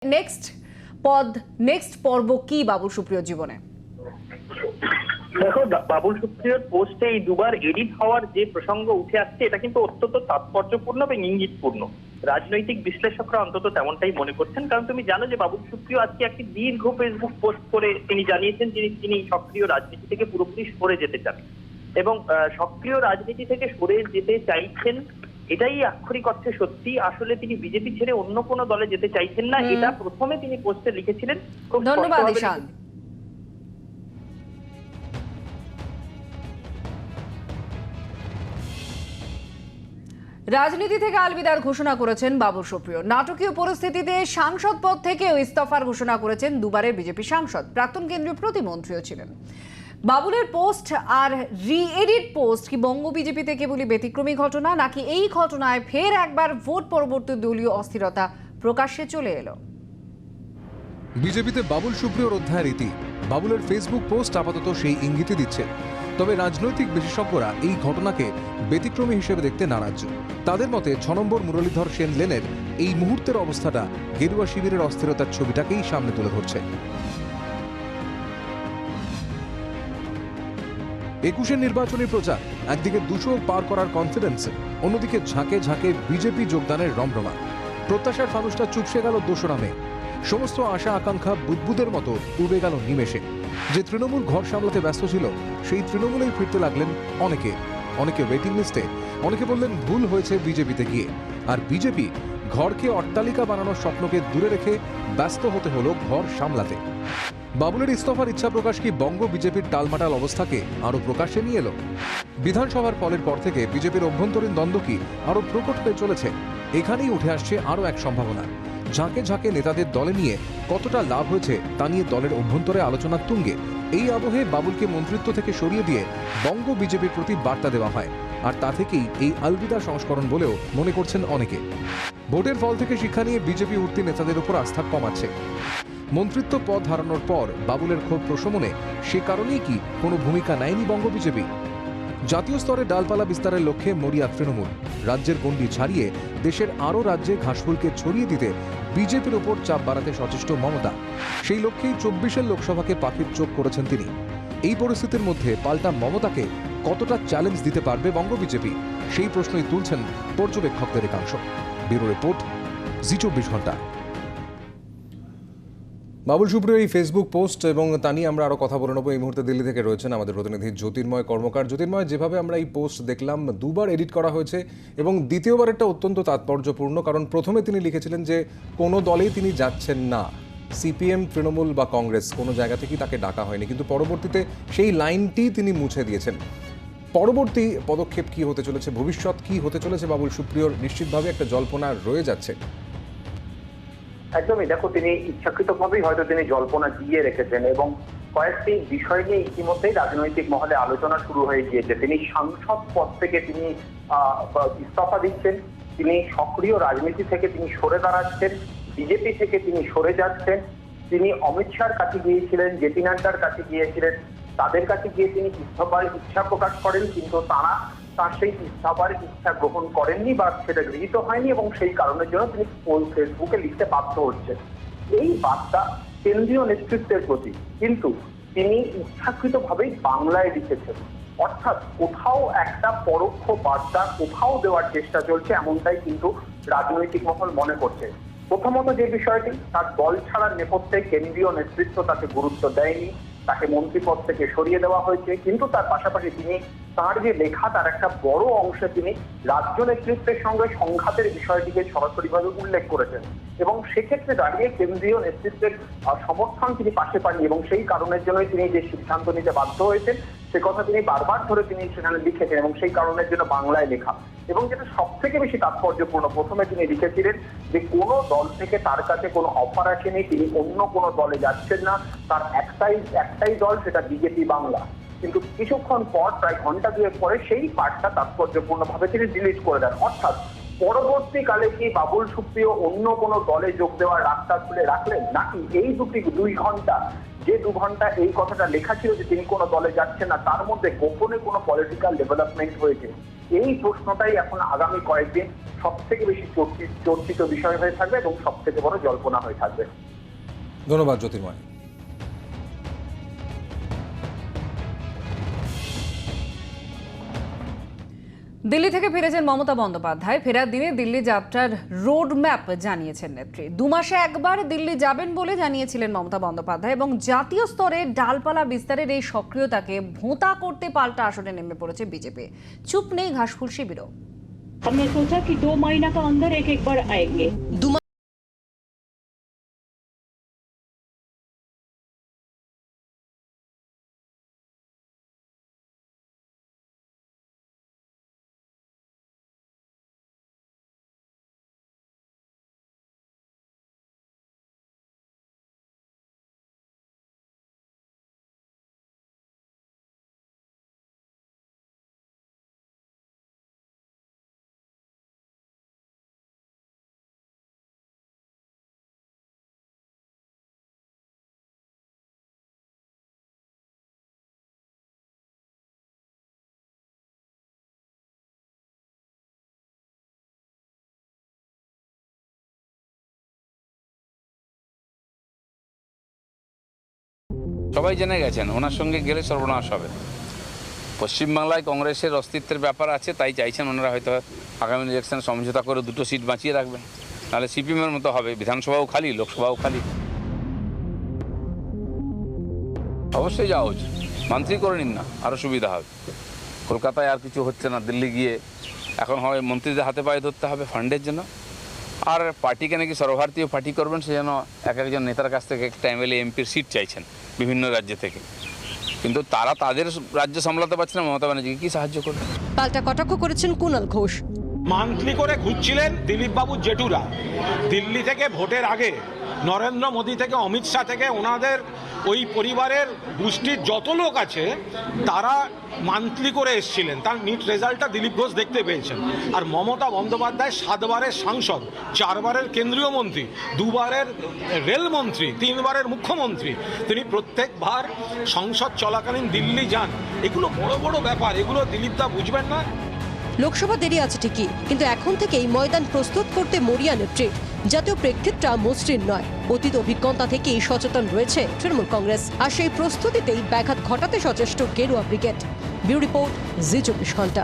Next পর্ব কি বাবুল সুপ্রিয়র জীবনে? দেখো, বাবুল সুপ্রিয়র পোস্টে এই দুবার এডিট হওয়ার যে প্রসঙ্গ উঠে আসছে এটা কিন্তু অত্যন্ত তাৎপর্যপূর্ণ এবং ইঙ্গিতপূর্ণ। রাজনৈতিক বিশ্লেষকরা অন্তত তেমনটাই মনে করছেন, কারণ তুমি জানো যে বাবুল সুপ্রিয় আজকে একটি দীর্ঘ ফেসবুক পোস্ট করে তিনি জানিয়েছেন যে তিনি সক্রিয় রাজনীতি থেকে পুরোপুরি সরে যেতে চান এবং সক্রিয় রাজনীতি থেকে সরে যেতে চাইছেন। এটাই আক্ষরিক অর্থে সত্যি। আসলে তিনি বিজেপি ছেড়ে অন্য কোনো দলে যেতে চাইছেন না, এটা প্রথমে তিনি পোস্টে লিখেছিলেন। খুব ধন্যবাদ ঈশান। রাজনীতি থেকে আলবিদার ঘোষণা করেছেন বাবুল সুপ্রিয়। নাটকীয় পরিস্থিতিতে সাংসদ পদ থেকেও ইস্তফার ঘোষণা করেছেন দুবারের বিজেপি সাংসদ, প্রাক্তন কেন্দ্রীয় প্রতিমন্ত্রীও ছিলেন। বাবুলের পোস্ট আর রি-এডিট পোস্ট কি বঙ্গ বিজেপিতে কেবলই ব্যতিক্রমী ঘটনা, নাকি এই ঘটনায় ফের একবার ভোট পরবর্তী দলীয় অস্থিরতা প্রকাশ্যে চলে এলো? বিজেপিতে বাবুল সুপ্রিয়র অধ্যায়ের ইতি। বাবুলের ফেসবুক পোস্ট আপাতত সেই ইঙ্গিতই দিচ্ছে। তবে রাজনৈতিক বিশেষজ্ঞরা এই ঘটনাকে ব্যতিক্রমী হিসেবে দেখতে নারাজ। তাদের মতে 6 নম্বর মুরলীধর সেন লেনের এই মুহূর্তের অবস্থাটা গেরুয়া শিবিরের অস্থিরতার ছবিটাকেই সামনে তুলে ধরছে। 21-এর নির্বাচনী প্রচার, একদিকে 200 পার করার কনফিডেন্স, অন্যদিকে ঝাঁকে ঝাঁকে বিজেপি যোগদানের রমরমা। প্রত্যাশার ফানুসটা চুপসে গেল 2রা মে। সমস্ত আশা আকাঙ্ক্ষা বুদবুদের মতো উড়ে গেল নিমেষে। যে তৃণমূল ঘর সামলাতে ব্যস্ত ছিল, সেই তৃণমূলেই ফিরতে লাগলেন অনেকে ওয়েটিং লিস্টে, অনেকে বললেন ভুল হয়েছে বিজেপিতে গিয়ে। আর বিজেপি ঘরকে অট্টালিকা বানানোর স্বপ্নকে দূরে রেখে ব্যস্ত হতে হলো ঘর সামলাতে। বাবুলের ইস্তফার ইচ্ছা প্রকাশ কি বঙ্গ বিজেপির টালমাটাল অবস্থাকে আরো প্রকাশ্যে নিয়ে এলো? বিধানসভার ফলের পর থেকে বিজেপির অভ্যন্তরীণ দ্বন্দ্ব কি আরো প্রকট হয়ে চলেছে? এখানেই উঠে আসছে আরো এক সম্ভাবনা। ঝাঁকে ঝাঁকে নেতাদের দলে নিয়ে কতটা লাভ হয়েছে তা নিয়ে দলের অভ্যন্তরে আলোচনার তুঙ্গে। এই আবহে বাবুলকে মন্ত্রিত্ব থেকে সরিয়ে দিয়ে বঙ্গ বিজেপির প্রতি বার্তা দেওয়া হয়, আর তা থেকেই এই আলবিদা সংস্করণ বলেও মনে করছেন অনেকে। ভোটের ফল থেকে শিক্ষা নিয়ে বিজেপি উঠতি নেতাদের উপর আস্থা কমাচ্ছে। মন্ত্রিত্ব পদ হারানোর পর বাবুলের ক্ষোভ প্রশমনে সে কারণেই কি কোনো ভূমিকা নেয়নি বঙ্গ বিজেপি? জাতীয় স্তরে ডালপালা বিস্তারের লক্ষ্যে মরিয়া তৃণমূল। রাজ্যের গণ্ডি ছাড়িয়ে দেশের আরও রাজ্যে ঘাসফুলকে ছড়িয়ে দিতে বিজেপির ওপর চাপ বাড়াতে সচেষ্ট মমতা। সেই লক্ষ্যেই 24-এর লোকসভাকে পাখির চোখ করেছেন তিনি। এই পরিস্থিতির মধ্যে পাল্টা মমতাকে কতটা চ্যালেঞ্জ দিতে পারবে বঙ্গ বিজেপি, সেই প্রশ্নই তুলছেন পর্যবেক্ষকদের একাংশ। ব্যুরো রিপোর্ট, জি24 ঘন্টা। বাবুল সুপ্রিয় এই ফেসবুক পোস্ট এবং তা নিয়ে আমরা আরো কথা বলে নেবো। এই মুহূর্তে দিল্লি থেকে রয়েছেন আমাদের প্রতিনিধি জ্যোতির্ময় কর্মকার। জ্যোতির্ময়, যেভাবে আমরা এই পোস্ট দেখলাম, দুবার এডিট করা হয়েছে এবং দ্বিতীয়বারটা অত্যন্ত তাৎপর্যপূর্ণ, কারণ প্রথমে তিনি লিখেছিলেন যে কোনো দলেই তিনি যাচ্ছেন না, সিপিএম, তৃণমূল বা কংগ্রেস কোনো জায়গা থেকেই তাকে ডাকা হয়নি, কিন্তু পরবর্তীতে সেই লাইনটি তিনি মুছে দিয়েছেন। পরবর্তী পদক্ষেপ কি হতে চলেছে, ভবিষ্যৎ কি হতে চলেছে বাবুল সুপ্রিয়র? নিশ্চিতভাবে একটা জল্পনা রয়ে যাচ্ছে। একদমই, দেখো, তিনি ইচ্ছাকৃতভাবেই হয়তো তিনি জল্পনা দিয়ে রেখেছেন এবং কয়েকটি বিষয় নিয়ে ইতিমধ্যেই রাজনৈতিক মহলে আলোচনা শুরু হয়ে গিয়েছে। তিনি সাংসদ পদ থেকে তিনি ইস্তফা দিচ্ছেন, তিনি সক্রিয় রাজনীতি থেকে তিনি সরে দাঁড়াচ্ছেন, বিজেপি থেকে তিনি সরে যাচ্ছেন। তিনি অমিত শাহর কাছে গিয়েছিলেন, জেপি নাড্ডার কাছে গিয়েছিলেন, তাদের কাছে গিয়ে তিনি ইস্তফার ইচ্ছা প্রকাশ করেন, কিন্তু তারা তার সেই ইস্তফার ইচ্ছা গ্রহণ করেননি বা সেটা গৃহীত হয়নি এবং সেই কারণের জন্য তিনি ফেসবুকে লিখতে বাধ্য হচ্ছেন। এই বার্তা কেন্দ্রীয় নেতৃত্বের প্রতি, কিন্তু তিনি ইচ্ছাকৃতভাবেই বাংলায় লিখেছেন, অর্থাৎ কোথাও একটা পরোক্ষ বার্তা কোথাও দেওয়ার চেষ্টা চলছে, এমনটাই কিন্তু রাজনৈতিক মহল মনে করছে। প্রথমত যে বিষয়টি, তার দল ছাড়ার নেপথ্যে কেন্দ্রীয় নেতৃত্ব তাকে গুরুত্ব দেয়নি, তাকে মন্ত্রীপদ থেকে সরিয়ে দেওয়া হয়েছে, কিন্তু তার পাশাপাশি তিনি তার যে লেখা তার একটা বড় অংশে তিনি রাজ্য নেতৃত্বের সঙ্গে সংঘাতের বিষয়টিকে সরাসরিভাবে উল্লেখ করেছেন এবং সেক্ষেত্রে দাঁড়িয়ে কেন্দ্রীয় নেতৃত্বের সমর্থন তিনি পাশে পাননি এবং সেই কারণের জন্যই তিনি যে সিদ্ধান্ত নিতে বাধ্য হয়েছেন সে কথা তিনি বারবার ধরে তিনি সেখানে লিখেছেন এবং সেই কারণের জন্য বাংলায় লেখা। এবং যেটা সব থেকে বেশি তাৎপর্যপূর্ণ, প্রথমে তিনি লিখেছিলেন যে কোনো দল থেকে তার কাছে কোনো অফার আসেনি, তিনি অন্য কোনো দলে যাচ্ছেন না, তার একটাই দল, সেটা বিজেপি বাংলা। কিন্তু কিছুক্ষণ পর, প্রায় ঘন্টা দুয়েক পরে সেই পার্টটা তাৎপর্যপূর্ণভাবে তিনি ডিলিট করে দেন। অর্থাৎ পরবর্তীকালে কি বাবুল সুপ্রিয় অন্য কোনো দলে যোগ দেওয়ার রাস্তা খুলে রাখলেন, নাকি এই 2 ঘন্টা যে 2 ঘন্টা এই কথাটা লেখা ছিল যে তিনি কোনো দলে যাচ্ছেন না, তার মধ্যে গোপনে কোনো পলিটিক্যাল ডেভেলপমেন্ট হয়েছে? এই প্রশ্নটাই এখন আগামী কয়েকদিন সব থেকে বেশি চর্চিত বিষয় হয়ে থাকবে এবং সব থেকে বড় জল্পনা হয়ে থাকবে। ধন্যবাদ জ্যোতির্ময়। দিল্লি থেকে ফিরেছেন মমতা বন্দ্যোপাধ্যায়। ফেরার দিনে দিল্লি যাত্রার রোড ম্যাপ জানিয়েছেন নেত্রী। 2 মাসে একবার দিল্লি যাবেন বলে জানিয়েছিলেন মমতা বন্দ্যোপাধ্যায় এবং জাতীয় স্তরে ডালপালা বিস্তারের এই সক্রিয়তাকে ভোঁতা করতে পাল্টা আসনে নেমে পড়েছে বিজেপি। চুপ নেই ঘাসফুল শিবিরও। हमने सोचा कि 2 महीना का अंदर एक बार आएंगे। সবাই জেনে গেছেন ওনার সঙ্গে গেলে সর্বনাশ হবে। পশ্চিমবাংলায় কংগ্রেসের অস্তিত্বের ব্যাপার আছে, তাই চাইছেন ওনারা হয়তো আগামী ইলেকশনে সমঝোতা করে 2টো সিট বাঁচিয়ে রাখবেন, নাহলে সিপিএমের মতো হবে, বিধানসভাও খালি লোকসভাও খালি। অবশ্যই যাওয়া উচিত, মন্ত্রী করে নিন না, আরও সুবিধা হবে। কলকাতায় আর কিছু হচ্ছে না, দিল্লি গিয়ে এখন হয় মন্ত্রীদের হাতে পায়ে ধরতে হবে ফান্ডের জন্য। আর পার্টিকে নাকি সর্বভারতীয় পার্টি করবেন, সেজন্য একজন নেতার কাছ থেকে একটা এমএলএ এমপির সিট চাইছেন বিভিন্ন রাজ্য থেকে, কিন্তু তারা তাদের রাজ্য সামলাতে পারছে না, মমতা ব্যানার্জিকে কি সাহায্য করবে? পাল্টা কটাক্ষ করেছেন কুণাল ঘোষ। মান্থলি করে ঘুরছিলেন দিলীপ বাবুর জেঠুরা। দিল্লি থেকে ভোটের আগে নরেন্দ্র মোদী থেকে অমিত শাহ থেকে ওনাদের ওই পরিবারের গোষ্ঠীর যত লোক আছে তারা মান্থলি করে এসেছিলেন, তার নিট রেজাল্টটা দিলীপ ঘোষ দেখতে পেয়েছেন। আর মমতা বন্দ্যোপাধ্যায় 7 বারের সাংসদ, 4 বারের কেন্দ্রীয় মন্ত্রী, 2 বারের রেলমন্ত্রী, 3 বারের মুখ্যমন্ত্রী। তিনি প্রত্যেকবার সংসদ চলাকালীন দিল্লি যান। এগুলো বড় বড় ব্যাপার, এগুলো দিলীপদা বুঝবেন না। লোকসভা দেরি আছে ঠিকই, কিন্তু এখন থেকেই ময়দান প্রস্তুত করতে মরিয়া নেত্রী। জাতীয় প্রেক্ষিতটা মসৃণ নয়, অতীত অভিজ্ঞতা থেকেই সচেতন রয়েছে তৃণমূল কংগ্রেস, আর সেই প্রস্তুতিতেই ব্যাঘাত ঘটাতে সচেষ্ট গেরুয়া ব্রিগেড। ব্যুরো রিপোর্ট, জি 24 ঘন্টা।